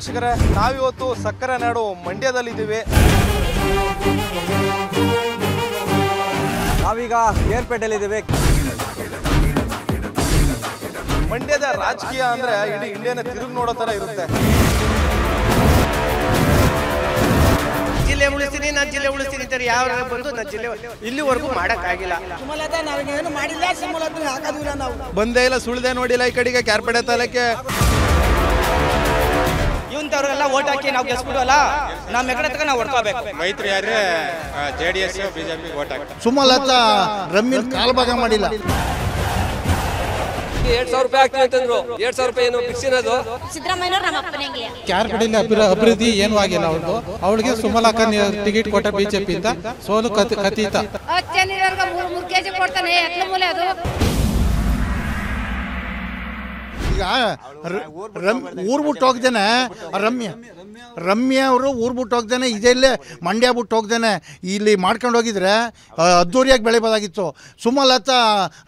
ವೀಕ್ಷಕರೇ, ನಾವಿವತ್ತು ಸಕ್ಕರೆ ನಾಡು ಮಂಡ್ಯದಲ್ಲಿದ್ದೀವಿ. ನಾವೀಗ ಕೇರ್ಪೇಟೆಯಲ್ಲಿದ್ದೀವಿ. ಮಂಡ್ಯದ ರಾಜಕೀಯ ಅಂದ್ರೆ ಇಡೀ ಇಂಡಿಯಾನ ತಿರುಗಿ ನೋಡೋ ತರ ಇರುತ್ತೆ. ಜಿಲ್ಲೆ ಉಳಿಸ್ತೀನಿ, ನಾನು ಜಿಲ್ಲೆ ಉಳಿಸ್ತೀನಿ ಅಂತಾರೆ. ಯಾವ ಬಂದು ನನ್ನ ಜಿಲ್ಲೆ ಇಲ್ಲಿವರೆಗೂ ಮಾಡೋಕ್ಕಾಗಿಲ್ಲ. ಬಂದೇ ಇಲ್ಲ, ಸುಳ್ದೆ ನೋಡಿಲ್ಲ ಈ ಕಡೆಗೆ ಕ್ಯಾರ್ಪೇಟೆ ತಾಲೂಕೆ. ಇವಂತವ್ರಿಗೆಲ್ಲ ಓಟ್ ಹಾಕಿ ನಾವು ಗೆಲ್ಸ್ಬಿಡೋಲ್ಲ, ನಮ್ಮ ಎಕಡೆ ತಗ ನಾವು ಹೊಡ್ಕೋಬೇಕು. ಮೈತ್ರಿ ಯಾರೇ JDS ಬಿಜೆಪಿ ಓಟ್ ಹಾಕ್ತಾರೆ. ಸುಮಲತಾ ರಮ್ಯನ್ ಕಾಲ್ಭಾಗ ಮಾಡಿಲ್ಲ. 2,000 ರೂಪಾಯಿ ಆಗ್ತೀವಿ ಅಂತಂದ್ರು. 2,000 ರೂಪಾಯಿ ಏನು ಫಿಕ್ಸಿನದು? ಸಿದ್ದರಾಮಯ್ಯನವರು ನಮ್ಮ ಅಪ್ಪನಿಗೆ ಕ್ಯಾರ್ಪೇಟೆಯಲ್ಲಿ ಅಭಿವೃದ್ಧಿ ಏನೂ ಆಗಿಲ್ಲ. ಅವಳಿಗೆ ಸುಮಲತಾ ಟಿಕೆಟ್ ಕೊಟ್ಟ ಬಿಜೆಪಿಯಿಂದ ಸೋಲು ಕಥಿತ. ಮೂರು ಕೆಜಿ ಕೊಡ್ತಾನೆ ಮೂಲೆ ಅದು. ಈಗ ಊರ್ ಬಿಟ್ಟು ಹೋಗ್ದೇನೆ ರಮ್ಯಾ ಅವರು ಊರ್ ಬಿಟ್ಟು ಹೋಗ್ದೇನೆ ಇದೆಲ್ಲೇ ಮಂಡ್ಯ ಬಿಟ್ಟು ಹೋಗ್ದೇನೆ ಇಲ್ಲಿ ಮಾಡ್ಕೊಂಡು ಹೋಗಿದ್ರೆ ಅದ್ದೂರಿಯಾಗಿ ಬೆಳಿಬೋದಾಗಿತ್ತು. ಸುಮಲತಾ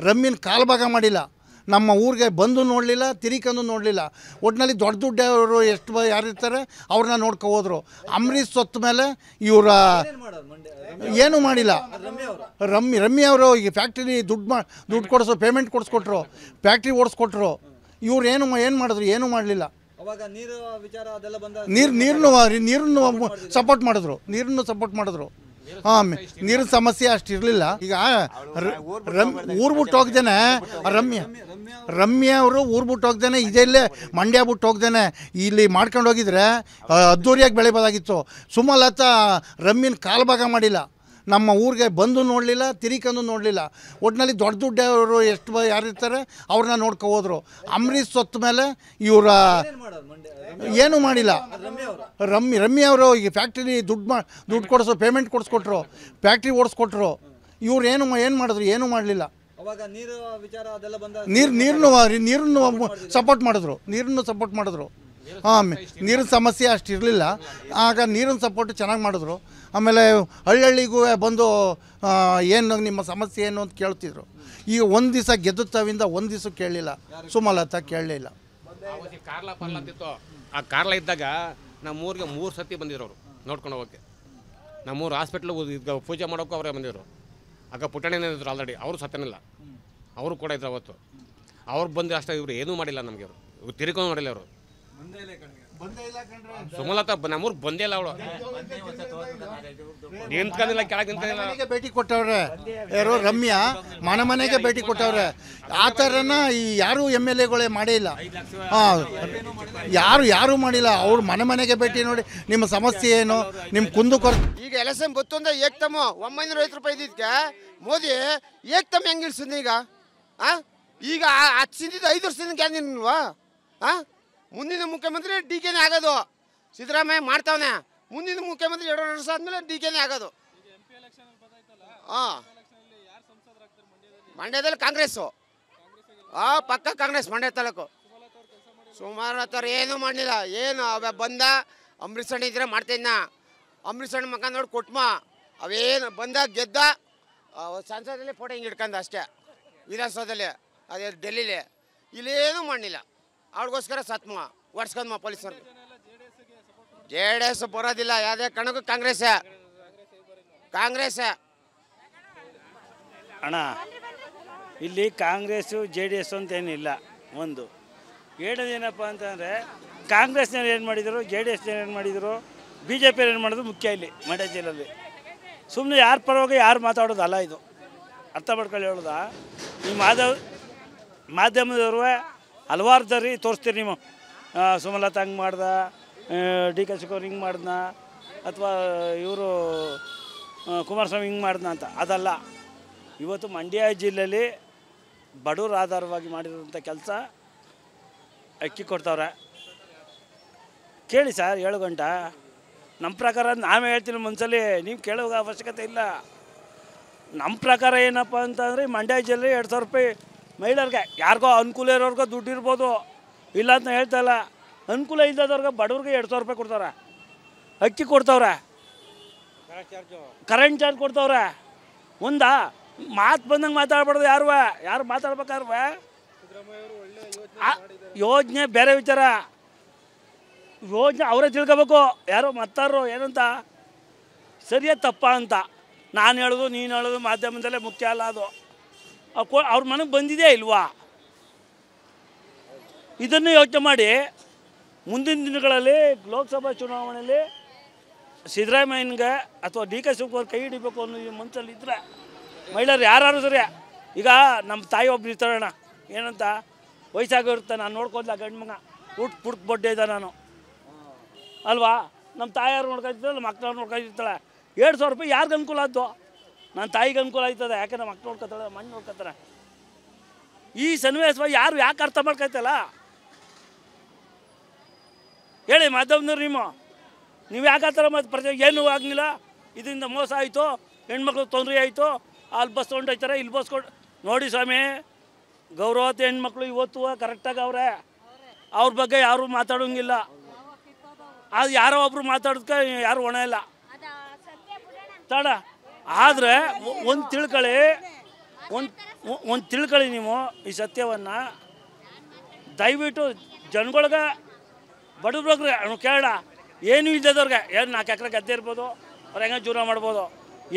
ರಮ್ಯನ್ ಕಾಲ್ಭಾಗ ಮಾಡಿಲ್ಲ. ನಮ್ಮ ಊರಿಗೆ ಬಂದು ನೋಡಲಿಲ್ಲ, ತಿರಿಕಂದು ನೋಡಲಿಲ್ಲ. ಒಟ್ಟಿನಲ್ಲಿ ದೊಡ್ಡ ದುಡ್ಡವರು ಎಷ್ಟು ಯಾರಿರ್ತಾರೆ ಅವ್ರನ್ನ ನೋಡ್ಕೊ ಹೋದ್ರು. ಅಂಬರೀಷ್ ಸೊತ್ತ ಮೇಲೆ ಇವರ ಏನೂ ಮಾಡಿಲ್ಲ. ರಮ್ಯಾ ಅವರು ಈಗ ಫ್ಯಾಕ್ಟ್ರಿ ದುಡ್ಡು ಕೊಡಿಸೋ ಪೇಮೆಂಟ್ ಕೊಡಿಸ್ಕೊಟ್ರು, ಫ್ಯಾಕ್ಟ್ರಿ ಓಡಿಸ್ಕೊಟ್ರು. ಇವ್ರು ಏನು ಮಾಡಿದ್ರು? ಏನೂ ಮಾಡಲಿಲ್ಲ. ನೀರನ್ನು ಸಪೋರ್ಟ್ ಮಾಡಿದ್ರು. ಹಾಂ, ನೀರಿನ ಸಮಸ್ಯೆ ಅಷ್ಟು ಇರಲಿಲ್ಲ. ಈಗ ಊರು ಬಿಟ್ಟು ಹೋಗ್ದೇನೆ ರಮ್ಯಾ ಅವರು ಊರು ಬಿಟ್ಟು ಹೋಗ್ದೇನೆ ಇದೆಲ್ಲೇ ಮಂಡ್ಯ ಬಿಟ್ಟು ಹೋಗ್ದೇನೆ ಇಲ್ಲಿ ಮಾಡ್ಕೊಂಡು ಹೋಗಿದ್ರೆ ಅದ್ದೂರಿಯಾಗಿ ಬೆಳಿಬೋದಾಗಿತ್ತು. ಸುಮಲತಾ ರಮ್ಯನ್ ಕಾಲ್ಭಾಗ ಮಾಡಿಲ್ಲ. ನಮ್ಮ ಊರಿಗೆ ಬಂದು ನೋಡಲಿಲ್ಲ, ತಿರಿಕಂದು ನೋಡಲಿಲ್ಲ. ಒಟ್ಟಿನಲ್ಲಿ ದೊಡ್ಡ ದುಡ್ಡವರು ಎಷ್ಟು ಯಾರಿರ್ತಾರೆ ಅವ್ರನ್ನ ನೋಡ್ಕೊ ಹೋದ್ರು. ಅಂಬರೀಷ್ ಸೊತ್ತ ಮೇಲೆ ಇವರ ಏನೂ ಮಾಡಿಲ್ಲ. ರಮ್ಯಾ ಅವರು ಈಗ ಫ್ಯಾಕ್ಟ್ರಿ ದುಡ್ಡು ಕೊಡಿಸೋ ಪೇಮೆಂಟ್ ಕೊಡಿಸ್ಕೊಟ್ರು, ಫ್ಯಾಕ್ಟ್ರಿ ಓಡಿಸ್ಕೊಟ್ರು. ಇವ್ರು ಏನು ಮಾಡಿದ್ರು? ಏನೂ ಮಾಡಲಿಲ್ಲ. ನೀರನ್ನು ಸಪೋರ್ಟ್ ಮಾಡಿದ್ರು. ಹಾಂ, ನೀರಿನ ಸಮಸ್ಯೆ ಅಷ್ಟು ಇರಲಿಲ್ಲ. ಆಗ ನೀರಿನ ಸಪೋರ್ಟ್ ಚೆನ್ನಾಗಿ ಮಾಡಿದ್ರು. ಆಮೇಲೆ ಹಳ್ಳಿಗೂ ಬಂದು ಏನು ನಿಮ್ಮ ಸಮಸ್ಯೆ ಏನು ಅಂತ ಕೇಳ್ತಿದ್ರು. ಈಗ ಒಂದು ದಿವಸ ಗೆದ್ದುತ್ತವಿಂದ ಒಂದು ದಿವಸ ಕೇಳಲಿಲ್ಲ. ಸುಮಲತಾ ಕೇಳಲಿಲ್ಲ. ಆ ಕಾರ್ಲ ಇದ್ದಾಗ ನಮ್ಮೂರಿಗೆ 3 ಸತಿ ಬಂದಿದ್ರು ಅವರು ನೋಡ್ಕೊಂಡು ಹೋಗೋಕ್ಕೆ. ನಮ್ಮೂರು ಹಾಸ್ಪಿಟ್ಲು ಪೂಜೆ ಮಾಡೋಕ್ಕೂ ಅವರೇ ಬಂದಿದ್ರು. ಆಗ ಪುಟ್ಟಣ್ಣನೇ ಇದ್ರು ಆಲ್ರೆಡಿ, ಅವರು ಸತ್ತನಿಲ್ಲ, ಅವರು ಕೂಡ ಇದ್ರು ಅವತ್ತು. ಅವ್ರು ಬಂದು ಅಷ್ಟೇ, ಇವರು ಏನೂ ಮಾಡಿಲ್ಲ ನಮಗೆ. ಇವ್ರು ತಿರ್ಕೊಂಡು ನೋಡಿಲ್ಲ ಅವರು. ಸುಮಲತಾ ನಮ್ಮೂರಿಗೆ ಬಂದೇ ಇಲ್ಲ. ಅವಳು ನಿಂತ್ಕೊಂಡಿಲ್ಲ, ಕೆಳಗೆ ನಿಂತ್ಕೊಂಡಿಲ್ಲ. ಭೇಟಿ ಕೊಟ್ಟವ್ರೆ ಯಾರು? ರಮ್ಯಾ ಮನೆಗೆ ಭೇಟಿ ಕೊಟ್ಟವ್ರೆ. ಆ ಥರನ ಈ ಯಾರು MLA ಮಾಡೇ ಇಲ್ಲ. ಹಾಂ, ಯಾರು ಮಾಡಿಲ್ಲ. ಅವ್ರು ಮನೆಗೆ ಭೇಟಿ ನೋಡಿ ನಿಮ್ಮ ಸಮಸ್ಯೆ ಏನು, ನಿಮ್ಮ ಕುಂದುಕೊರತೆ. ಈಗ ಎಲೆಕ್ಷನ್ ಗೊತ್ತು ಅಂದ್ರೆ ಏಕ್ತಮ್ಮ 950 ರೂಪಾಯಿ ಇದ್ದಿದ್ದಕ್ಕೆ ಮೋದಿ ಏಕ್ತಮ್ಮ ಹೆಂಗೆ ಇಳಿಸಿದ್ನ ಈಗ ಹಚ್ಚಿದ್ದು 5 ವರ್ಷದಿಂದ ಕ್ಯಾನ್ದಿಲ್ವಾ? ಮುಂದಿನ ಮುಖ್ಯಮಂತ್ರಿ DKನೇ ಆಗೋದು. ಸಿದ್ದರಾಮಯ್ಯ ಮಾಡ್ತಾವನೆ. ಮುಂದಿನ ಮುಖ್ಯಮಂತ್ರಿ 2 ವರ್ಷ ಆದಮೇಲೆ DKನೇ ಆಗೋದು. ಹಾಂ, ಮಂಡ್ಯದಲ್ಲಿ ಕಾಂಗ್ರೆಸ್ಸು. ಪಕ್ಕ ಕಾಂಗ್ರೆಸ್ ಮಂಡ್ಯ ತಾಲೂಕು. ಸುಮಾರು ಹತ್ತವ್ರು ಏನೂ ಮಾಡಲಿಲ್ಲ. ಏನು ಬಂದ ಅಂಬರೀಷ್ ಅಣ್ಣ ಇದ್ರೆ ಮಾಡ್ತಿದ್ನ. ಅಂಬರೀಷ್ ಅಣ್ಣ ಮಕ್ಕ ನೋಡಿ ಕೊಟ್ಮ ಅವೇನು ಬಂದ ಗೆದ್ದ ಸಂಸದಲ್ಲಿ ಫೋಟೋ ಹಿಂಗೆ ಇಟ್ಕೊಂಡ ಅಷ್ಟೇ, ವಿಧಾನಸೌಧದಲ್ಲಿ, ಅದೇ ಡೆಲ್ಲಿಲಿ. ಇಲ್ಲೇನೂ ಮಾಡಲಿಲ್ಲ. ಅವ್ರಿಗೋಸ್ಕರ ಸತ್ಮ ಒಡ್ಸ್ಕೊಂಡ್ಮ ಪೊಲೀಸರು. JDS ಬರೋದಿಲ್ಲ ಯಾವುದೇ ಕಣಕ್ಕೂ. ಕಾಂಗ್ರೆಸ್ಸೇ ಅಣ್ಣ. ಇಲ್ಲಿ ಕಾಂಗ್ರೆಸ್ಸು JDS ಅಂತೇನಿಲ್ಲ. ಒಂದು ಏನಪ್ಪ ಅಂತಂದರೆ ಕಾಂಗ್ರೆಸ್ನವ್ರು ಏನು ಮಾಡಿದರು, JDSನವ್ರು ಏನು ಮಾಡಿದರು, BJP ಏನು ಮಾಡಿದ್ರು ಮುಖ್ಯ ಇಲ್ಲಿ ಮಂಡ್ಯ ಜಿಲ್ಲೆಯಲ್ಲಿ. ಸುಮ್ಮನೆ ಯಾರ ಪರವಾಗಿ ಯಾರು ಮಾತಾಡೋದಲ್ಲ ಇದು. ಅರ್ಥ ಮಾಡ್ಕೊಳ್ಳಿ ಹೇಳೋದಾ? ಈ ಮಾಧ್ಯಮದವರು ಹಲವಾರು ದಾರಿ ತೋರಿಸ್ತೀರಿ ನೀವು. ಸುಮಲತಾ ಹಂಗೆ ಮಾಡ್ದ, DK ಶಿವಕುಮಾರ್ ಹಿಂಗೆ ಮಾಡ್ದ, ಅಥವಾ ಇವರು ಕುಮಾರಸ್ವಾಮಿ ಹಿಂಗೆ ಮಾಡ್ದ ಅಂತ. ಅದಲ್ಲ. ಇವತ್ತು ಮಂಡ್ಯ ಜಿಲ್ಲೆಯಲ್ಲಿ ಬಡವ್ರ ಆಧಾರವಾಗಿ ಮಾಡಿರೋಂಥ ಕೆಲಸ. ಅಕ್ಕಿ ಕೊಡ್ತವ್ರೆ. ಕೇಳಿ ಸರ್, 7 ಗಂಟೆ ನಮ್ಮ ಪ್ರಕಾರ. ನಾವೇ ಹೇಳ್ತೀನಿ ಒಂದ್ಸಲಿ, ನೀವು ಕೇಳೋ ಅವಶ್ಯಕತೆ ಇಲ್ಲ. ನಮ್ಮ ಪ್ರಕಾರ ಏನಪ್ಪ ಅಂತಂದರೆ ಮಂಡ್ಯ ಜಿಲ್ಲೆ 2,000 ರೂಪಾಯಿ ಮಹಿಳೆಯರಿಗೆ, ಯಾರಿಗೋ ಅನುಕೂಲ ಇರೋರ್ಗೋ ದುಡ್ಡು ಇರ್ಬೋದು, ಇಲ್ಲ ಅಂತ ಹೇಳ್ತಾ ಇಲ್ಲ. ಅನುಕೂಲ ಇಲ್ಲದವ್ರಿಗೆ ಬಡವ್ರಿಗೆ 2,000 ರೂಪಾಯಿ ಕೊಡ್ತವ್ರೆ. ಅಕ್ಕಿ ಕೊಡ್ತವ್ರೆ, ಕರೆಂಟ್ ಚಾರ್ಜ್ ಕೊಡ್ತವ್ರೆ. ಒಂದಾ ಮಾತು ಬಂದಂಗೆ ಮಾತಾಡ್ಬಾರ್ದು. ಯಾರು ಮಾತಾಡ್ಬೇಕಾದ್ರೆ ಯೋಜನೆ ಬೇರೆ ವಿಚಾರ. ಯೋಜನೆ ಅವರೇ ತಿಳ್ಕೋಬೇಕು, ಯಾರೋ ಮತ್ತಾರೋ ಏನಂತ ಸರಿಯಾ ತಪ್ಪ ಅಂತ. ನಾನು ಹೇಳೋದು ನೀನು ಹೇಳೋದು ಮಾಧ್ಯಮದಲ್ಲೇ ಮುಖ್ಯ ಅಲ್ಲ. ಅದು ಅವ್ರ ಮನೆಗೆ ಬಂದಿದೆಯಾ ಇಲ್ವಾ ಇದನ್ನು ಯೋಚನೆ ಮಾಡಿ. ಮುಂದಿನ ದಿನಗಳಲ್ಲಿ ಲೋಕಸಭಾ ಚುನಾವಣೆಯಲ್ಲಿ ಸಿದ್ದರಾಮಯ್ಯನಿಗೆ ಅಥವಾ ಡಿ ಕೆ ಶಿವಕುಮಾರ್ ಕೈ ಹಿಡಿಬೇಕು ಅನ್ನೋ ಮನಸ್ಸಲ್ಲಿ ಇದ್ದರೆ ಮಹಿಳೆಯರು ಯಾರು ಸರಿ. ಈಗ ನಮ್ಮ ತಾಯಿ ಒಬ್ರು ಇರ್ತಾರಣ್ಣ, ಏನಂತ ವಯಸ್ಸಾಗಿರುತ್ತೆ, ನಾನು ನೋಡ್ಕೋದಿಲ್ಲ, ಗಂಡು ಮಗ ಪುಟ್ಟ ಬೊಡ್ಡೆ ಇದ್ದ ನಾನು ಅಲ್ವಾ. ನಮ್ಮ ತಾಯಿಯವ್ರು ನೋಡ್ಕೊತಿರ್ತಾಳೆ, ನಮ್ಮ ಮಕ್ಕಳವ್ರು ನೋಡ್ಕೊತಿರ್ತಾಳೆ. 2,000 ರೂಪಾಯಿ ಯಾರಿಗೆ ಅನುಕೂಲ ಆದ್ದು? ನನ್ನ ತಾಯಿಗೆ ಅನುಕೂಲ ಆಯ್ತದೆ, ಯಾಕೆ ನಮ್ಮ ಮಕ್ಕಳು ನೋಡ್ಕೊತಾಳೆ, ಮಣ್ಣು ನೋಡ್ಕೊತಾರೆ. ಈ ಸನ್ನಿವೇಶ ಯಾಕೆ ಅರ್ಥ ಮಾಡ್ಕೊಳ್ತಲ್ಲ ಹೇಳಿ ಮಾಧ್ಯಮದವ್ರು. ನೀವು ಯಾಕೆ ಆ ಥರ ಮತ್ತು ಏನೂ ಆಗಲಿಲ್ಲ, ಇದರಿಂದ ಮೋಸ ಆಯಿತು, ಹೆಣ್ಮಕ್ಳು ತೊಂದರೆ ಆಯಿತು, ಅಲ್ಲಿ ಬಸ್ ತೊಗೊಂಡೋಯ್ತಾರೆ, ಇಲ್ಲಿ ಬಸ್ ನೋಡಿ ಸ್ವಾಮಿ, ಗೌರವತ ಹೆಣ್ಮಕ್ಳು ಇವತ್ತು ಕರೆಕ್ಟಾಗಿ ಅವರೇ, ಅವ್ರ ಬಗ್ಗೆ ಯಾರೂ ಮಾತಾಡೋಂಗಿಲ್ಲ. ಅದು ಯಾರೋ ಒಬ್ರು ಮಾತಾಡೋದಕ್ಕೆ ಯಾರು ಹೊಣೆ ಇಲ್ಲ ತಡ. ಆದರೆ ಒಂದು ತಿಳ್ಕೊಳ್ಳಿ ನೀವು ಈ ಸತ್ಯವನ್ನು. ದಯವಿಟ್ಟು ಜನಗಳಿಗೆ ಬಡವ್ರಿಗೆ ಕೇಳೋಣ, ಏನೂ ಇದ್ದದವ್ರಿಗೆ, ಏನು 4 ಎಕರೆ ಗದ್ದೆ ಇರ್ಬೋದು, ಅವ್ರು ಹೆಂಗೆ ಜೀವನ ಮಾಡ್ಬೋದು.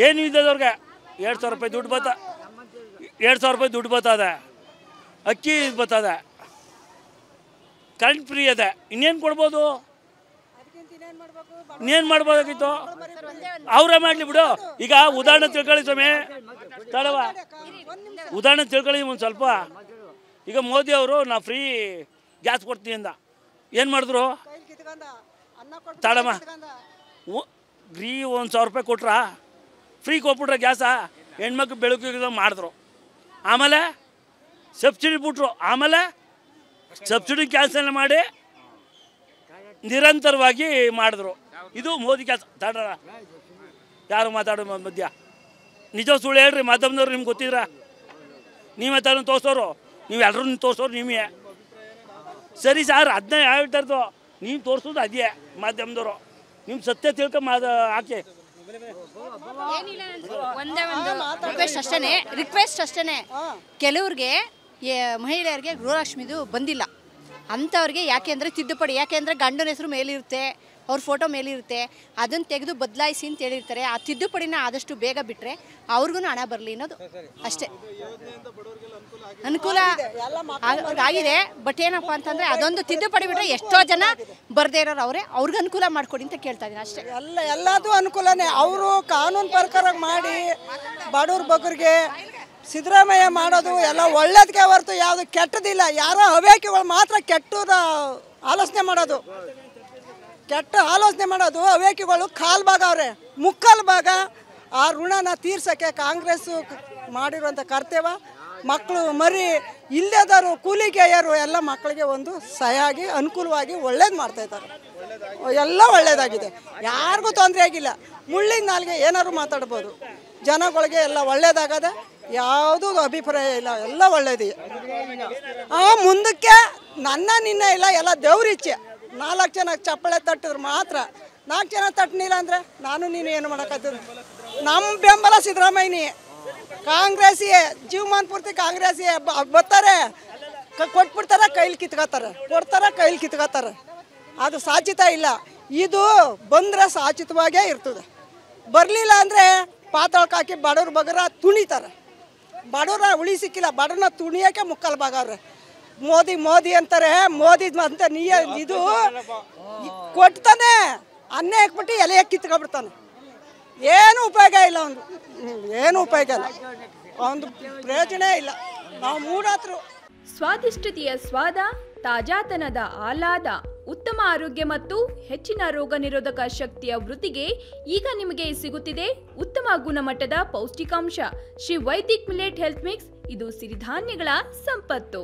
ಏನೂ ಇದ್ದದವ್ರಿಗೆ 2,000 ರೂಪಾಯಿ ದುಡ್ಡು 2,000 ರೂಪಾಯಿ ದುಡ್ಡು ಬರ್ತದೆ, ಅಕ್ಕಿ ಬರ್ತದೆ, ಕರೆಂಟ್ ಫ್ರೀ ಅದೆ, ಇನ್ನೇನು ಕೊಡ್ಬೋದು? ಇನ್ನೇನು ಮಾಡ್ಬೋದಾಗಿತ್ತು? ಅವರೇ ಮಾಡಲಿ ಬಿಡು. ಈಗ ಉದಾಹರಣೆ ತಿಳ್ಕೊಳ್ಳಿ ಸ್ವಾಮಿ, ತಡವ ಉದಾಹರಣೆ ತಿಳ್ಕೊಳ್ಳಿ ಒಂದು ಸ್ವಲ್ಪ. ಈಗ ಮೋದಿ ಅವರು ನಾ ಫ್ರೀ ಗ್ಯಾಸ್ ಕೊಡ್ತೀನಿ ಅಂದ, ಏನು ಮಾಡಿದ್ರು? ತಡಮ್ಮ ಫ್ರೀ 1,000 ರೂಪಾಯಿ ಕೊಟ್ರಾ, ಫ್ರೀ ಕೊಟ್ಬಿಟ್ರೆ ಗ್ಯಾಸ, ಹೆಣ್ಮಕ್ಳು ಬೆಳಕಿಗೆ ಮಾಡಿದ್ರು. ಆಮೇಲೆ ಸಬ್ಸಿಡಿ ಬಿಟ್ರು, ಆಮೇಲೆ ಸಬ್ಸಿಡಿ ಕ್ಯಾನ್ಸಲ್ ಮಾಡಿ ನಿರಂತರವಾಗಿ ಮಾಡಿದ್ರು. ಇದು ಮೋದಿ ಕೆಲಸ. ತಡ ಯಾರು ಮಾತಾಡೋ ಮಧ್ಯ ನಿಜ ಸುಳ್ಳು ಹೇಳ್ರಿ ಮಾಧ್ಯಮದವ್ರು, ನಿಮ್ಗೆ ಗೊತ್ತಿದ್ರ? ನೀವೇ ತಾನು ತೋರಿಸೋರು, ನೀವು ಎಲ್ಲರೂ ತೋರಿಸೋರು ನೀವೇ. ಸರಿ ಸರ್, ಅದನ್ನ ಹೇಳ್ತಾ ಇರ್ತು, ನೀವು ತೋರಿಸೋದು ಅದೇ ಮಾಧ್ಯಮದವರು. ನಿಮ್ಮ ಸತ್ಯ ತಿಳ್ಕೊ ಹಾಕಿ. ಒಂದೇ ಒಂದು ರಿಕ್ವೆಸ್ಟ್ ಅಷ್ಟೇ. ಕೆಲವ್ರಿಗೆ ಮಹಿಳೆಯರಿಗೆ ಗೃಹಲಕ್ಷ್ಮಿದು ಬಂದಿಲ್ಲ ಅಂಥವ್ರಿಗೆ ಯಾಕೆಂದರೆ ತಿದ್ದುಪಡಿ, ಯಾಕೆಂದರೆ ಗಂಡನ ಹೆಸರು ಮೇಲಿರುತ್ತೆ, ಅವ್ರ ಫೋಟೋ ಮೇಲಿರುತ್ತೆ, ಅದನ್ನು ತೆಗೆದು ಬದಲಾಯಿಸಿ ಅಂತ ಹೇಳಿರ್ತಾರೆ. ಆ ತಿದ್ದುಪಡಿನ ಆದಷ್ಟು ಬೇಗ ಬಿಟ್ಟರೆ ಅವ್ರಿಗೂ ಹಣ ಬರಲಿ ಅನ್ನೋದು ಅಷ್ಟೇ. ಅನುಕೂಲ ಆಗಿದೆ, ಬಟ್ ಏನಪ್ಪ ಅಂತಂದರೆ ಅದೊಂದು ತಿದ್ದುಪಡಿ ಬಿಟ್ಟರೆ ಎಷ್ಟೋ ಜನ ಬರದೇ ಇರೋರು ಅವರೇ, ಅವ್ರಿಗೆ ಅನುಕೂಲ ಮಾಡಿಕೊಡಿ ಅಂತ ಕೇಳ್ತಾ ಇದ್ದೀನಿ ಅಷ್ಟೇ. ಎಲ್ಲದೂ ಅನುಕೂಲನೇ. ಅವರು ಕಾನೂನು ಪ್ರಕಾರ ಮಾಡಿ ಬಡವ್ರ ಬಗ್ಗರಿಗೆ ಸಿದ್ದರಾಮಯ್ಯ ಮಾಡೋದು ಎಲ್ಲ ಒಳ್ಳೇದಕ್ಕೆ ಹೊರತು ಯಾವುದು ಕೆಟ್ಟದಿಲ್ಲ. ಯಾರೋ ಹವ್ಯಾಕಿಗಳು ಮಾತ್ರ ಕೆಟ್ಟದ ಆಲೋಚನೆ ಮಾಡೋದು, ಹವ್ಯಾಕಿಗಳು ಕಾಲು ಭಾಗ ಅವರೇ, ಮುಕ್ಕಾಲು ಭಾಗ ಆ ಋಣನ ತೀರ್ಸೋಕ್ಕೆ ಕಾಂಗ್ರೆಸ್ಸು ಮಾಡಿರುವಂಥ ಕರ್ತವ್ಯ. ಮಕ್ಕಳು ಮರಿ ಇಲ್ಲದವರು ಕೂಲಿಗೆಯರು ಎಲ್ಲ ಮಕ್ಕಳಿಗೆ ಒಂದು ಸಹಾಯಾಗಿ ಅನುಕೂಲವಾಗಿ ಒಳ್ಳೇದು ಮಾಡ್ತಾಯಿದ್ದಾರೆ. ಎಲ್ಲ ಒಳ್ಳೇದಾಗಿದೆ, ಯಾರಿಗೂ ತೊಂದರೆ ಆಗಿಲ್ಲ. ಮುಳ್ಳಿನ ನಾಲ್ಗೆ ಏನಾದ್ರು ಮಾತಾಡ್ಬೋದು, ಜನಗಳಿಗೆ ಎಲ್ಲ ಒಳ್ಳೇದಾಗದೆ, ಯಾವುದೂ ಅಭಿಪ್ರಾಯ ಇಲ್ಲ, ಎಲ್ಲ ಒಳ್ಳೇದಿದೆ. ಮುಂದಕ್ಕೆ ನಿನ್ನ ಇಲ್ಲ, ಎಲ್ಲ ದೇವ್ರಿಚ್ಛೆ. 4 ಜನ ಚಪ್ಪಳೆ ತಟ್ಟಿದ್ರು ಮಾತ್ರ, 4 ಜನ ತಟ್ಟನಿಲ್ಲ ಅಂದರೆ ನಾನು ನೀನು ಏನು ಮಾಡೋಕ್ಕಾಗ್ತದೆ? ನಮ್ಮ ಬೆಂಬಲ ಸಿದ್ದರಾಮಯ್ಯನೇ, ಕಾಂಗ್ರೆಸ್ಸಿಗೆ ಜೀವಮಾನ ಪೂರ್ತಿ ಕಾಂಗ್ರೆಸ್ಸಿಗೆ ಬರ್ತಾರೆ, ಕೊಟ್ಬಿಡ್ತಾರೆ, ಕೈಲಿ ಕಿತ್ಕೋತಾರೆ, ಕೊಡ್ತಾರೆ, ಕೈಲಿ ಕಿತ್ಕೋತಾರೆ. ಅದು ಸಾಚಿತ ಇಲ್ಲ. ಇದು ಬಂದರೆ ಸಾಚಿತವಾಗೇ ಇರ್ತದೆ, ಬರಲಿಲ್ಲ ಅಂದರೆ ಪಾತಾಳಕ್ಕೆ ಹಾಕಿ ಬಡವ್ರ ಬಗರ ತುಣಿತಾರೆ. ಬಡವ್ರ ಉಳಿ ಸಿಕ್ಕಿಲ್ಲ, ಬಡವ್ರನ್ನ ತುಣಿಯೋಕ್ಕೆ ಮುಕ್ಕಾಲು ಭಾಗ ಅವ್ರೆ. ಮೋದಿ ಅಂತಾರೆ, ಮೋದಿ ಅಂತ ಇದು ಕೊಡ್ತಾನೆ, ಅನ್ನೇ ಹಾಕ್ಬಿಟ್ಟು ಎಲೆ ಕಿತ್ಕೊಬಿಡ್ತಾನೆ. ಏನು ಉಪಯೋಗ ಇಲ್ಲ, ಏನು ಉಪಯೋಗ ಇಲ್ಲ, ಒಂದು ಪ್ರಯೋಜನ ಇಲ್ಲ. ನಾವು ಮೂಢಾತರು. ಸ್ವಾದಿಷ್ಟತೆಯ ಸ್ವಾದ, ತಾಜಾತನದ ಆಹ್ಲಾದ, ಉತ್ತಮ ಆರೋಗ್ಯ ಮತ್ತು ಹೆಚ್ಚಿನ ರೋಗ ನಿರೋಧಕ ಶಕ್ತಿಯ ವೃದ್ಧಿಗೆ ಈಗ ನಿಮಗೆ ಸಿಗುತ್ತಿದೆ ಉತ್ತಮ ಗುಣಮಟ್ಟದ ಪೌಷ್ಟಿಕಾಂಶ Shri Vaidik millet health mix. ಇದು ಸಿರಿಧಾನ್ಯಗಳ ಸಂಪತ್ತು.